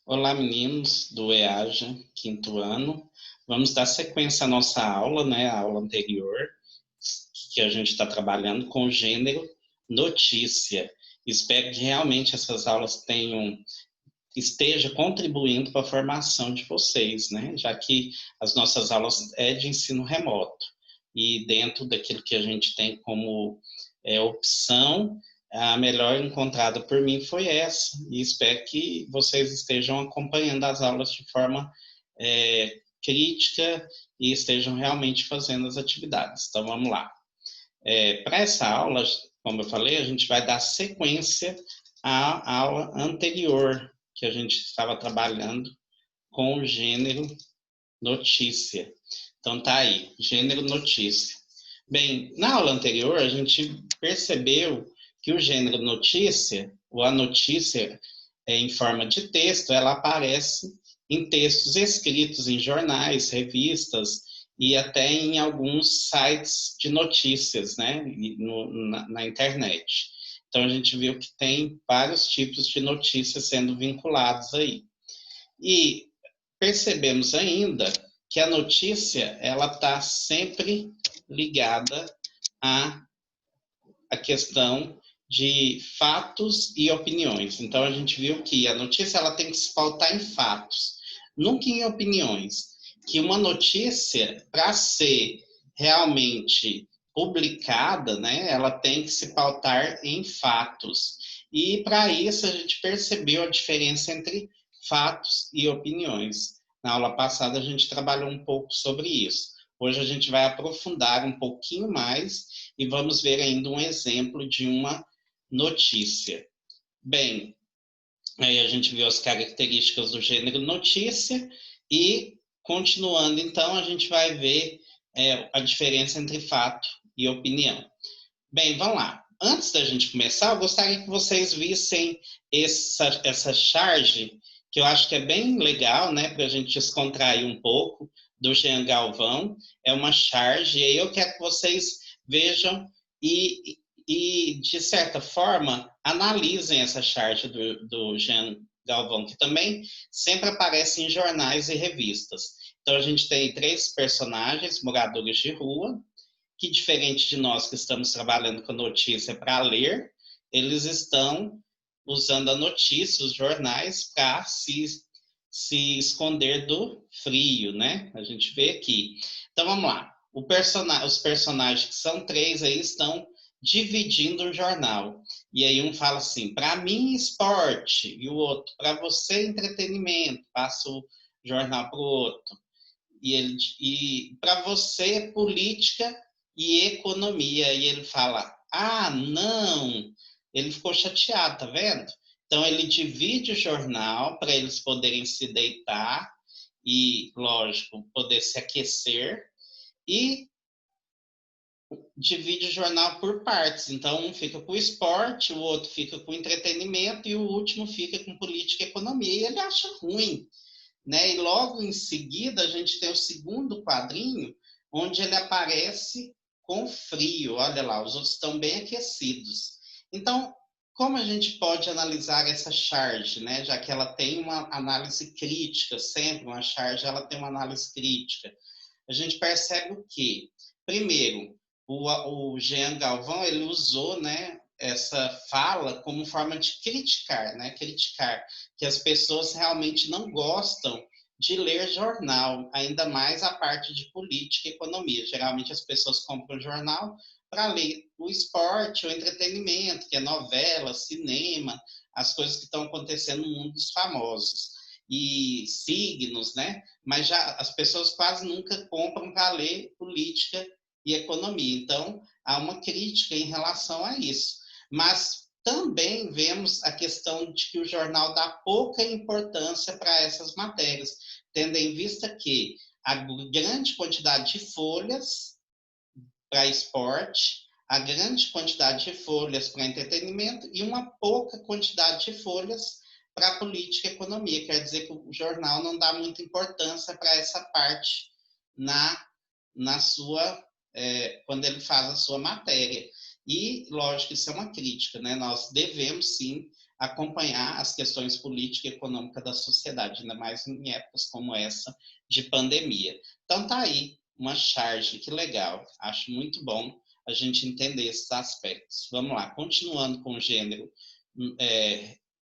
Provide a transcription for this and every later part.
Olá, meninos do EAJA, quinto ano. Vamos dar sequência à nossa aula, né? A aula anterior, que a gente está trabalhando com o gênero notícia. Espero que realmente essas aulas esteja contribuindo para a formação de vocês, né? Já que as nossas aulas é de ensino remoto. E dentro daquilo que a gente tem como opção, a melhor encontrada por mim foi essa, e espero que vocês estejam acompanhando as aulas de forma crítica e estejam realmente fazendo as atividades. Então, vamos lá. Para essa aula, como eu falei, a gente vai dar sequência à aula anterior, que a gente estava trabalhando com o gênero notícia. Então, tá aí, gênero notícia. Bem, na aula anterior, a gente percebeu que o gênero notícia, ou a notícia em forma de texto, ela aparece em textos escritos em jornais, revistas e até em alguns sites de notícias, né, na internet. Então, a gente viu que tem vários tipos de notícias sendo vinculados aí. E percebemos ainda que a notícia ela está sempre ligada à questão de fatos e opiniões. Então a gente viu que a notícia ela tem que se pautar em fatos, nunca em opiniões. Que uma notícia, para ser realmente publicada, né, ela tem que se pautar em fatos. E para isso a gente percebeu a diferença entre fatos e opiniões. Na aula passada a gente trabalhou um pouco sobre isso. Hoje a gente vai aprofundar um pouquinho mais e vamos ver ainda um exemplo de uma notícia. Bem, aí a gente viu as características do gênero notícia e, continuando, então, a gente vai ver a diferença entre fato e opinião. Bem, vamos lá. Antes da gente começar, eu gostaria que vocês vissem essa charge, que eu acho que é bem legal, né, para a gente descontrair um pouco, do Jean Galvão. É uma charge, e aí eu quero que vocês vejam de certa forma, analisem essa charge do Jean Galvão, que também sempre aparece em jornais e revistas. Então, a gente tem 3 personagens, moradores de rua, que, diferente de nós que estamos trabalhando com notícia para ler, eles estão usando a notícia, os jornais, para se esconder do frio, né? A gente vê aqui. Então, vamos lá. Os personagens, que são 3 aí, estão dividindo o jornal. E aí um fala assim, para mim esporte, e o outro, para você entretenimento, passa o jornal para o outro. E para você política e economia. E ele fala, ah, não, ele ficou chateado, tá vendo? Então ele divide o jornal para eles poderem se deitar e, lógico, poder se aquecer, e divide o jornal por partes. Então, um fica com o esporte, o outro fica com o entretenimento e o último fica com política e economia. E ele acha ruim, né? E logo em seguida a gente tem o segundo quadrinho, onde ele aparece com frio. Olha lá, os outros estão bem aquecidos. Então, como a gente pode analisar essa charge, né? Já que ela tem uma análise crítica, sempre uma charge ela tem uma análise crítica. A gente percebe o quê? Primeiro, o Jean Galvão ele usou, né, essa fala como forma de criticar, né? Criticar que as pessoas realmente não gostam de ler jornal, ainda mais a parte de política e economia. Geralmente as pessoas compram jornal para ler o esporte, o entretenimento, que é novela, cinema, as coisas que estão acontecendo no mundo dos famosos. E signos, né? Mas já as pessoas quase nunca compram para ler política e economia. Então, há uma crítica em relação a isso. Mas também vemos a questão de que o jornal dá pouca importância para essas matérias, tendo em vista que a grande quantidade de folhas para esporte, a grande quantidade de folhas para entretenimento e uma pouca quantidade de folhas para política e economia. Quer dizer que o jornal não dá muita importância para essa parte na sua quando ele faz a sua matéria. E, lógico, isso é uma crítica, né? Nós devemos, sim, acompanhar as questões políticas e econômicas da sociedade, ainda mais em épocas como essa de pandemia. Então tá aí uma charge, que legal, acho muito bom a gente entender esses aspectos. Vamos lá, continuando com o gênero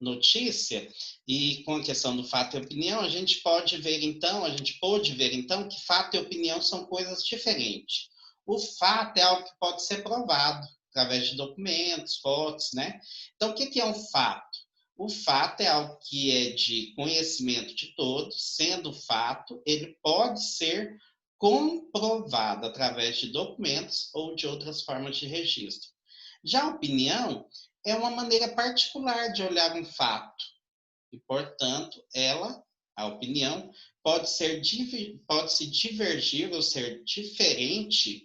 notícia e com a questão do fato e opinião, a gente pôde ver então que fato e opinião são coisas diferentes. O fato é algo que pode ser provado através de documentos, fotos, né? Então, o que é um fato? O fato é algo que é de conhecimento de todos, sendo fato, ele pode ser comprovado através de documentos ou de outras formas de registro. Já a opinião é uma maneira particular de olhar um fato e, portanto, a opinião, pode se divergir ou ser diferente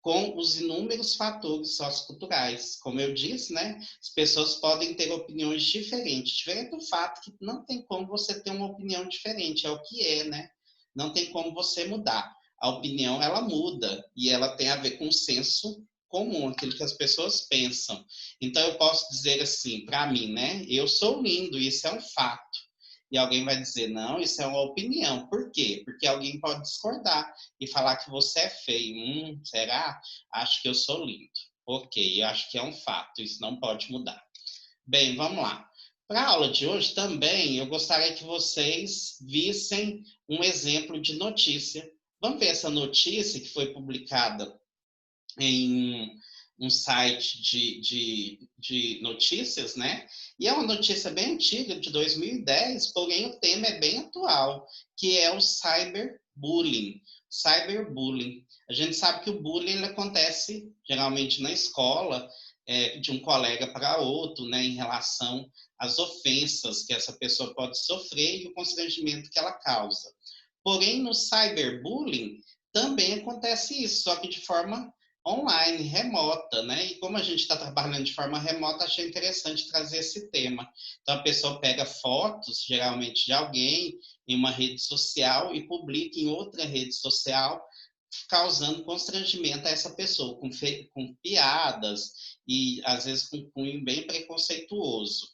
com os inúmeros fatores socioculturais. Como eu disse, né, as pessoas podem ter opiniões diferentes. Diferente do fato que não tem como você ter uma opinião diferente, é o que é, né? Não tem como você mudar. A opinião, ela muda e ela tem a ver com o senso comum, aquilo que as pessoas pensam. Então, eu posso dizer assim, para mim, né? Eu sou lindo, isso é um fato. E alguém vai dizer, não, isso é uma opinião. Por quê? Porque alguém pode discordar e falar que você é feio. Será? Acho que eu sou lindo. Ok, acho que é um fato, isso não pode mudar. Bem, vamos lá. Para a aula de hoje também, eu gostaria que vocês vissem um exemplo de notícia. Vamos ver essa notícia que foi publicada em um site de notícias, né? E é uma notícia bem antiga, de 2010, porém o tema é bem atual, que é o cyberbullying. Cyberbullying. A gente sabe que o bullying ele acontece geralmente na escola, de um colega para outro, né, em relação às ofensas que essa pessoa pode sofrer e o constrangimento que ela causa. Porém, no cyberbullying também acontece isso, só que de forma online, remota, né? E como a gente está trabalhando de forma remota, achei interessante trazer esse tema. Então, a pessoa pega fotos, geralmente de alguém, em uma rede social e publica em outra rede social, causando constrangimento a essa pessoa, com piadas e, às vezes, com cunho bem preconceituoso.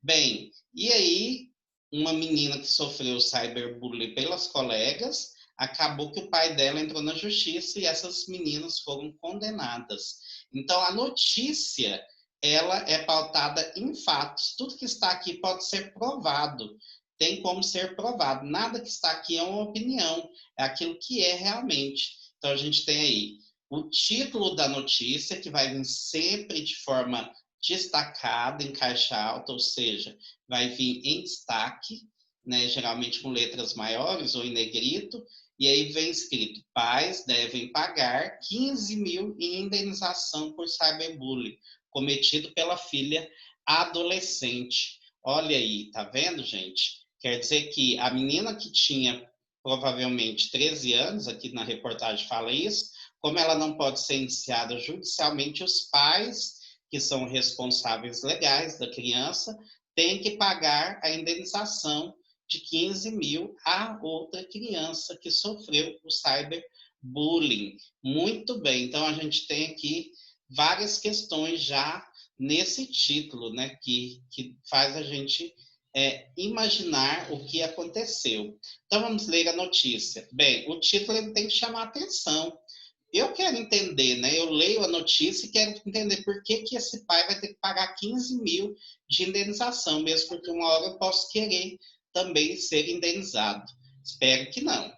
Bem, e aí, uma menina que sofreu cyberbullying pelas colegas, acabou que o pai dela entrou na justiça e essas meninas foram condenadas. Então, a notícia, ela é pautada em fatos. Tudo que está aqui pode ser provado, tem como ser provado. Nada que está aqui é uma opinião, é aquilo que é realmente. Então, a gente tem aí o título da notícia, que vai vir sempre de forma destacada em caixa alta, ou seja, vai vir em destaque, né, geralmente com letras maiores ou em negrito, e aí vem escrito: pais devem pagar 15 mil em indenização por cyberbullying cometido pela filha adolescente. Olha aí, tá vendo, gente? Quer dizer que a menina que tinha provavelmente 13 anos, aqui na reportagem fala isso, como ela não pode ser indiciada judicialmente, os pais, que são responsáveis legais da criança, têm que pagar a indenização de 15 mil a outra criança que sofreu o cyberbullying. Muito bem, então a gente tem aqui várias questões já nesse título, né, que faz a gente imaginar o que aconteceu. Então vamos ler a notícia. Bem, o título ele tem que chamar atenção. Eu quero entender, né? Eu leio a notícia e quero entender por que esse pai vai ter que pagar 15 mil de indenização, mesmo porque uma hora eu posso querer também ser indenizado. Espero que não.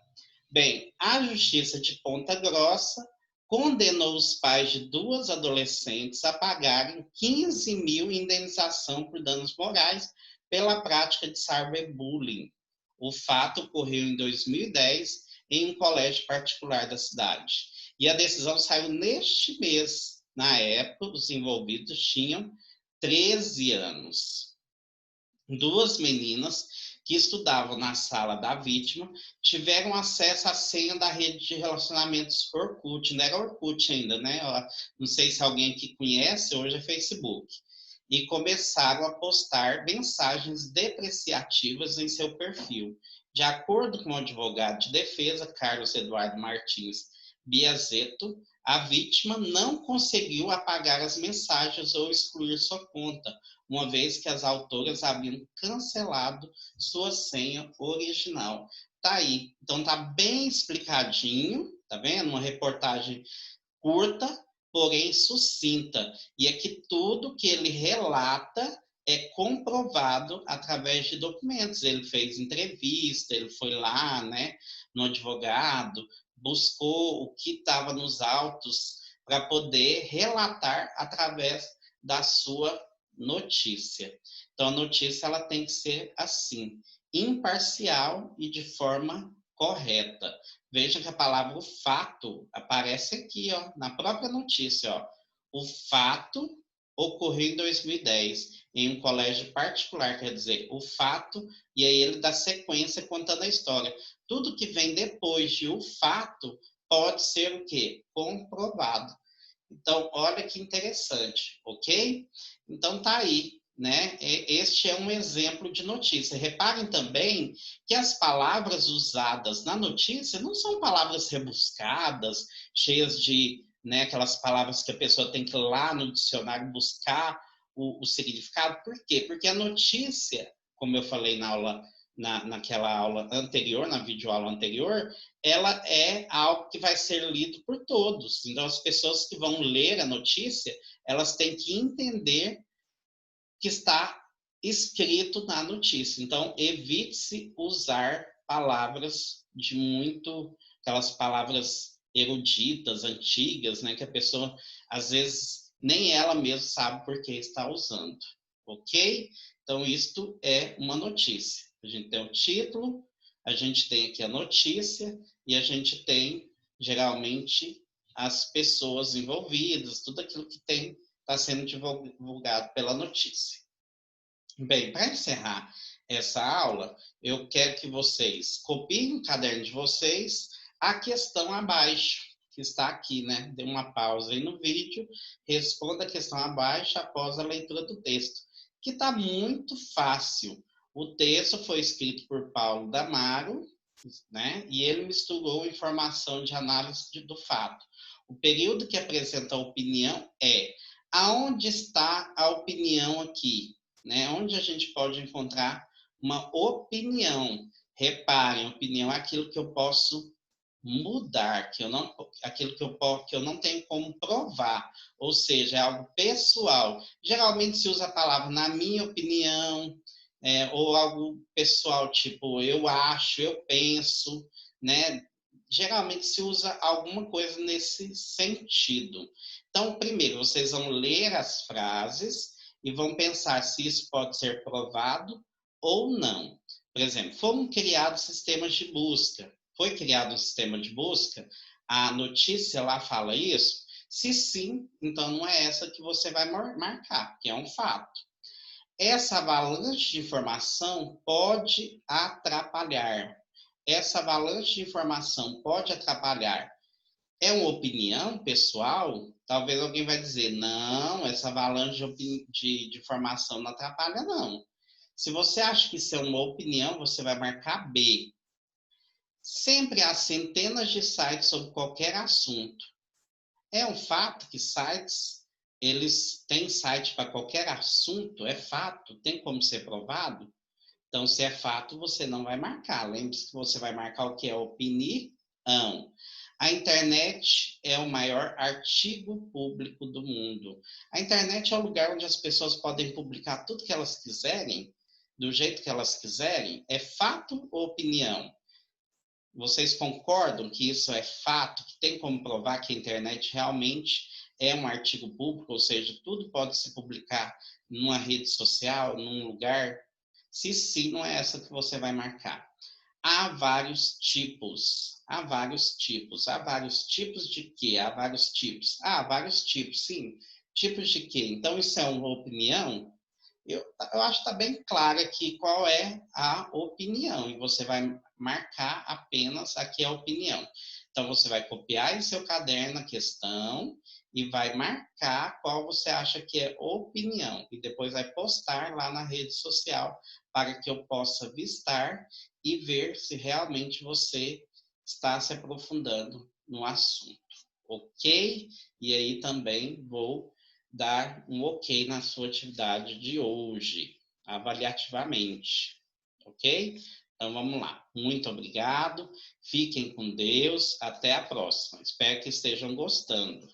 Bem, a Justiça de Ponta Grossa condenou os pais de duas adolescentes a pagarem 15 mil em indenização por danos morais pela prática de cyberbullying. O fato ocorreu em 2010 em um colégio particular da cidade. E a decisão saiu neste mês. Na época, os envolvidos tinham 13 anos. Duas meninas que estudavam na sala da vítima tiveram acesso à senha da rede de relacionamentos Orkut. Não era Orkut ainda, né? Não sei se alguém aqui conhece, hoje é Facebook. E começaram a postar mensagens depreciativas em seu perfil. De acordo com o advogado de defesa, Carlos Eduardo Martins Biazetto, a vítima não conseguiu apagar as mensagens ou excluir sua conta, uma vez que as autoras haviam cancelado sua senha original. Tá aí. Então tá bem explicadinho, tá vendo? Uma reportagem curta, porém sucinta. E é que tudo que ele relata é comprovado através de documentos. Ele fez entrevista, ele foi lá, né, no advogado, buscou o que estava nos autos para poder relatar através da sua notícia. Então, a notícia ela tem que ser assim, imparcial e de forma correta. Veja que a palavra o fato aparece aqui, ó, na própria notícia. Ó. O fato ocorreu em 2010 em um colégio particular, quer dizer, o fato, e aí ele dá sequência contando a história. Tudo que vem depois de o fato pode ser o quê? Comprovado. Então, olha que interessante, ok? Então, tá aí, né? Este é um exemplo de notícia. Reparem também que as palavras usadas na notícia não são palavras rebuscadas, cheias de, né, aquelas palavras que a pessoa tem que ir lá no dicionário buscar o significado. Por quê? Porque a notícia, como eu falei na aula, naquela aula anterior, na videoaula anterior, ela é algo que vai ser lido por todos. Então, as pessoas que vão ler a notícia, elas têm que entender que está escrito na notícia. Então, evite-se usar palavras de muito, aquelas palavras eruditas, antigas, né, que a pessoa, às vezes, nem ela mesma sabe por que está usando, ok? Então, isto é uma notícia. A gente tem o título, a gente tem aqui a notícia e a gente tem, geralmente, as pessoas envolvidas, tudo aquilo que tem está sendo divulgado pela notícia. Bem, para encerrar essa aula, eu quero que vocês copiem no caderno de vocês a questão abaixo, que está aqui, né? Dê uma pausa aí no vídeo, responda a questão abaixo após a leitura do texto, que está muito fácil. O texto foi escrito por Paulo Damaro, né? E ele misturou informação de análise do fato. O período que apresenta a opinião é aonde está a opinião aqui, né? Onde a gente pode encontrar uma opinião. Reparem, opinião é aquilo que eu posso mudar, que eu não, aquilo que eu não tenho como provar, ou seja, é algo pessoal. Geralmente se usa a palavra na minha opinião, ou algo pessoal, tipo eu acho, eu penso, né? Geralmente se usa alguma coisa nesse sentido. Então, primeiro, vocês vão ler as frases e vão pensar se isso pode ser provado ou não. Por exemplo, foram criados sistemas de busca. Foi criado um sistema de busca? A notícia lá fala isso? Se sim, então não é essa que você vai marcar, que é um fato. Essa avalanche de informação pode atrapalhar. Essa avalanche de informação pode atrapalhar. É uma opinião pessoal? Talvez alguém vai dizer, não, essa avalanche de informação não atrapalha, não. Se você acha que isso é uma opinião, você vai marcar B. Sempre há centenas de sites sobre qualquer assunto. É um fato que sites, eles têm site para qualquer assunto? É fato? Tem como ser provado? Então, se é fato, você não vai marcar. Lembre-se que você vai marcar o que é opinião. A internet é o maior artigo público do mundo. A internet é o lugar onde as pessoas podem publicar tudo que elas quiserem, do jeito que elas quiserem. É fato ou opinião? Vocês concordam que isso é fato, que tem como provar que a internet realmente é um artigo público, ou seja, tudo pode se publicar numa rede social, num lugar? Se sim, não é essa que você vai marcar. Há vários tipos. Há vários tipos. Há vários tipos de quê? Há vários tipos. Há vários tipos, sim. Tipos de quê? Então, isso é uma opinião? Eu acho que está bem claro aqui qual é a opinião, e você vai marcar apenas aqui a opinião. Então, você vai copiar em seu caderno a questão e vai marcar qual você acha que é opinião, e depois vai postar lá na rede social para que eu possa vistar e ver se realmente você está se aprofundando no assunto, ok? E aí também vou dar um ok na sua atividade de hoje, avaliativamente, ok? Então vamos lá. Muito obrigado. Fiquem com Deus. Até a próxima. Espero que estejam gostando.